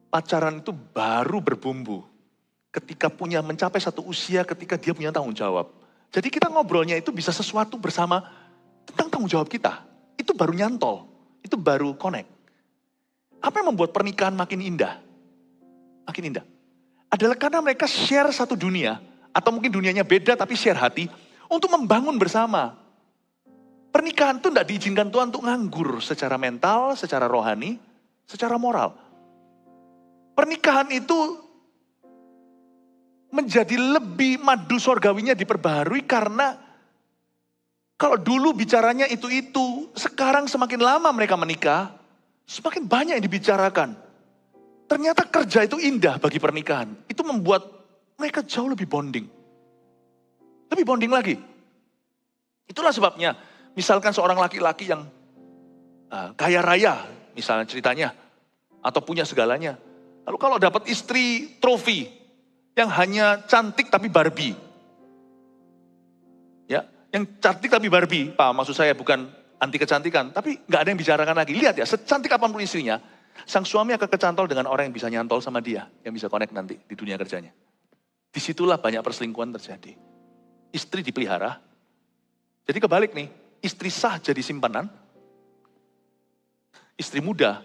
Pacaran itu baru berbumbu. Ketika mencapai satu usia, ketika dia punya tanggung jawab. Jadi kita ngobrolnya itu bisa sesuatu bersama tentang tanggung jawab kita. Itu baru nyantol, itu baru connect. Apa yang membuat pernikahan makin indah? Makin indah. Adalah karena mereka share satu dunia. Atau mungkin dunianya beda tapi share hati untuk membangun bersama. Pernikahan itu tidak diizinkan Tuhan untuk nganggur secara mental, secara rohani, secara moral. Pernikahan itu menjadi lebih madu sorgawinya diperbaharui karena kalau dulu bicaranya itu, sekarang semakin lama mereka menikah, semakin banyak yang dibicarakan. Ternyata kerja itu indah bagi pernikahan. Itu membuat mereka jauh lebih bonding. Lebih bonding lagi. Itulah sebabnya, misalkan seorang laki-laki yang kaya raya, misalnya ceritanya, atau punya segalanya. Lalu kalau dapat istri trofi, yang hanya cantik tapi Barbie. Ya, yang cantik tapi Barbie, Pak, maksud saya bukan anti kecantikan, tapi nggak ada yang bicarakan lagi. Lihat ya, secantik apapun istrinya, sang suami akan kecantol dengan orang yang bisa nyantol sama dia, yang bisa connect nanti di dunia kerjanya. Disitulah banyak perselingkuhan terjadi. Istri dipelihara. Jadi kebalik nih, istri sah jadi simpanan. Istri muda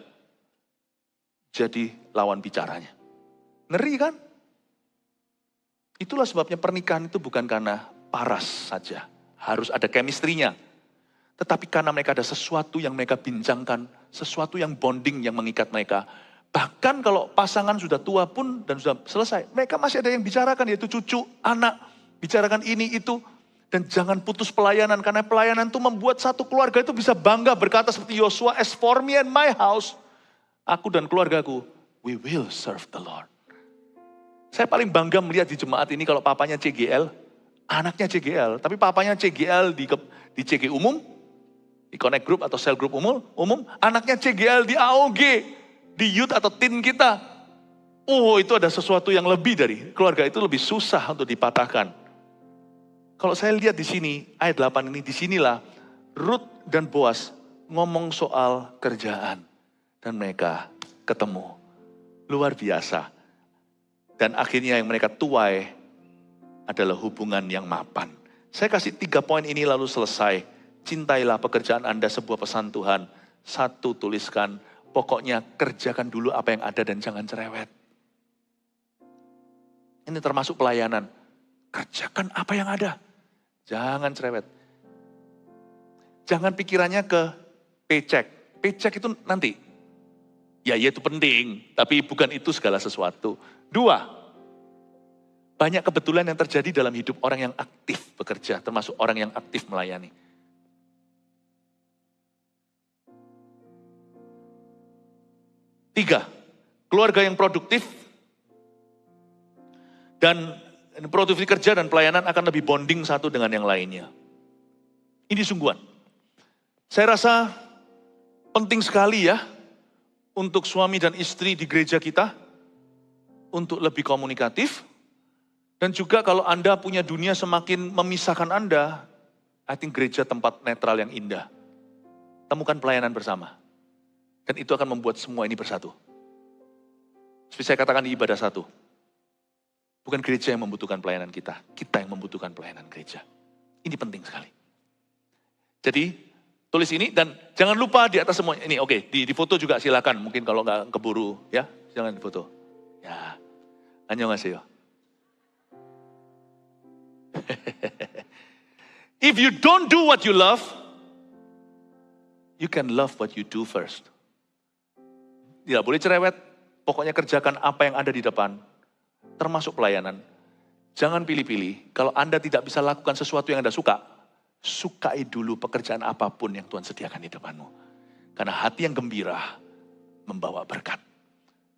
jadi lawan bicaranya. Ngeri kan? Itulah sebabnya pernikahan itu bukan karena paras saja. Harus ada chemistry-nya. Tetapi karena mereka ada sesuatu yang mereka bincangkan. Sesuatu yang bonding yang mengikat mereka. Bahkan kalau pasangan sudah tua pun dan sudah selesai, mereka masih ada yang bicarakan, yaitu cucu, anak, bicarakan ini, itu. Dan jangan putus pelayanan, karena pelayanan itu membuat satu keluarga itu bisa bangga berkata seperti Yosua, as for me and my house, aku dan keluargaku, we will serve the Lord. Saya paling bangga melihat di jemaat ini kalau papanya CGL, anaknya CGL, tapi papanya CGL di CG umum, di Connect Group atau Cell Group umum, anaknya CGL di AOG, di youth atau teen kita. Oh, itu ada sesuatu yang lebih dari keluarga itu lebih susah untuk dipatahkan. Kalau saya lihat di sini, ayat 8 ini, disinilah Ruth dan Boas ngomong soal kerjaan. Dan mereka ketemu. Luar biasa. Dan akhirnya yang mereka tuai adalah hubungan yang mapan. Saya kasih 3 poin ini lalu selesai. Cintailah pekerjaan Anda, sebuah pesan Tuhan. 1, tuliskan, pokoknya kerjakan dulu apa yang ada dan jangan cerewet. Ini termasuk pelayanan. Kerjakan apa yang ada. Jangan cerewet. Jangan pikirannya ke paycheck. Paycheck itu nanti. Ya itu penting, tapi bukan itu segala sesuatu. 2, banyak kebetulan yang terjadi dalam hidup orang yang aktif bekerja, termasuk orang yang aktif melayani. 3, keluarga yang produktif dan produktif kerja dan pelayanan akan lebih bonding satu dengan yang lainnya. Ini sungguhan. Saya rasa penting sekali ya untuk suami dan istri di gereja kita untuk lebih komunikatif. Dan juga kalau Anda punya dunia semakin memisahkan Anda, I think gereja tempat netral yang indah. Temukan pelayanan bersama. Dan itu akan membuat semua ini bersatu. Seperti saya katakan di ibadah 1. Bukan gereja yang membutuhkan pelayanan kita yang membutuhkan pelayanan gereja. Ini penting sekali. Jadi, tulis ini dan jangan lupa di atas semua ini. Oke, di foto juga silakan. Mungkin kalau nggak keburu ya, jangan di foto. Ya, annyeonghaseyo. If you don't do what you love, you can love what you do first. Tidak boleh cerewet. Pokoknya kerjakan apa yang ada di depan, termasuk pelayanan. Jangan pilih-pilih. Kalau Anda tidak bisa lakukan sesuatu yang Anda sukai dulu pekerjaan apapun yang Tuhan sediakan di depanmu. Karena hati yang gembira membawa berkat.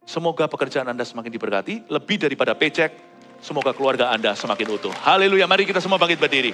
Semoga pekerjaan Anda semakin diberkati, lebih daripada paycheck. Semoga keluarga Anda semakin utuh. Haleluya, mari kita semua bangkit berdiri.